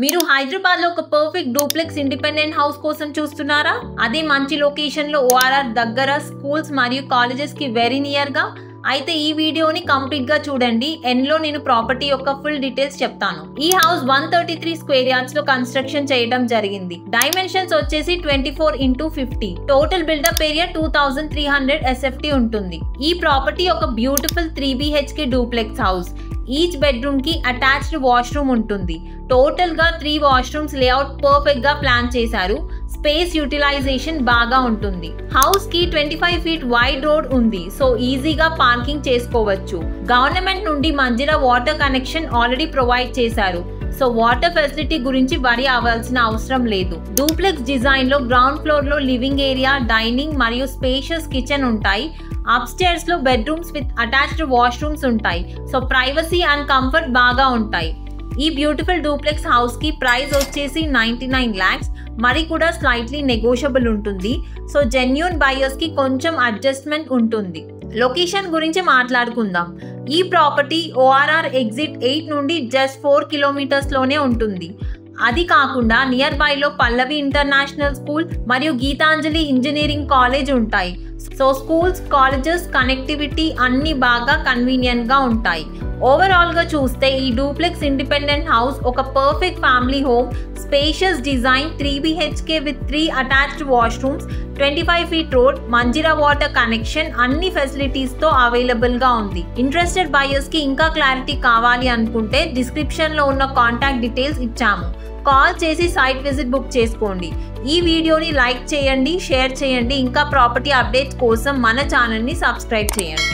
మీరు హైదరాబాద్ లో ఒక పర్ఫెక్ట్ డూప్లెక్స్ ఇండిపెండెంట్ హౌస్ కోసం చూస్తున్నారా? అదే మంచి లొకేషన్ లో ఓఆర్ఆర్ దగ్గర స్కూల్స్ మరియు కాలేజెస్ కి వెరీ నియర్ గా. అయితే ఈ వీడియోని కంప్లీట్ గా చూడండి. ఎండ్ లో నేను ప్రాపర్టీ యొక్క ఫుల్ డీటెయిల్స్ చెప్తాను. ఈ హౌస్ 133 స్క్వేర్ యార్డ్స్ లో కన్స్ట్రక్షన్ చేయడం జరిగింది. డైమెన్షన్స్ వచ్చేసి 24x50. Total buildup area 2300 SFT ఉంటుంది. ఈ ప్రాపర్టీ ఒక beautiful 3 BHK duplex house. Each bedroom కి అటాచ్డ్ వాష్రూమ్ ఉంటుంది. టోటల్ గా 3 వాష్రూమ్స్ లేఅవుట్ పర్ఫెక్ట్ గా ప్లాన్ చేశారు. స్పేస్ యూటిలైజేషన్ బాగా ఉంటుంది. హౌస్ కి 25 feet వైడ్ రోడ్ ఉంది, సో ఈజీగా పార్కింగ్ చేసుకోవచ్చు. గవర్నమెంట్ నుండి Manjira water connection already provide చేశారు, సో వాటర్ ఫెసిలిటీ గురించి వరి అవ్వాల్సిన అవసరం లేదు. డూప్లెక్స్ డిజైన్ లో గ్రౌండ్ ఫ్లోర్ లో లివింగ్ ఏరియా, డైనింగ్ మరియు స్పేషియస్ కిచెన్ ఉంటాయి. అప్స్టైర్స్ లో బెడ్రూమ్స్ విత్ అటాచ్డ్ వాష్రూమ్స్ ఉంటాయి, సో ప్రైవసీ అండ్ కంఫర్ట్ బాగా ఉంటాయి. ఈ బ్యూటిఫుల్ డూప్లెక్స్ హౌస్ కి ప్రైస్ వచ్చేసి 99 lakhs, మరి కూడా స్లైట్లీ నెగోషియబుల్ ఉంటుంది. సో జెన్యూన్ బయర్స్ కి కొంచెం అడ్జస్ట్మెంట్ ఉంటుంది. లొకేషన్ గురించి మాట్లాడుకుందాం. ఈ ప్రాపర్టీ ఓఆర్ఆర్ ఎగ్జిట్ 8 నుండి జస్ట్ 4 kilometers లోనే ఉంటుంది. అది కాకుండా నియర్ బై లో పల్లవి ఇంటర్నేషనల్ స్కూల్ మరియు గీతాంజలి ఇంజనీరింగ్ కాలేజ్ ఉంటాయి. సో స్కూల్స్, కాలేజెస్ కనెక్టివిటీ అన్ని బాగా కన్వీనియంట్ గా ఉంటాయి. ఓవరాల్ గా చూస్తే ఈ డూప్లెక్స్ ఇండిపెండెంట్ హౌస్ ఒక perfect family home. Spacious design, 3 BHK with 3 attached washrooms, 25 feet road, Manjira water connection, అన్ని ఫెసిలిటీస్ తో అవైలబుల్ గా ఉంది. ఇంట్రెస్టెడ్ బయర్స్ కి ఇంకా క్లారిటీ కావాలి అనుకుంటే డిస్క్రిప్షన్ లో ఉన్న కాంటాక్ట్ డీటెయిల్స్ ఇచ్చాము. కాల్ చేసి సైట్ విజిట్ బుక్ చేసుకోండి. ఈ వీడియోని లైక్ చేయండి, షేర్ చేయండి. ఇంకా ప్రాపర్టీ అప్డేట్స్ కోసం మన ఛానల్ని సబ్స్క్రైబ్ చేయండి.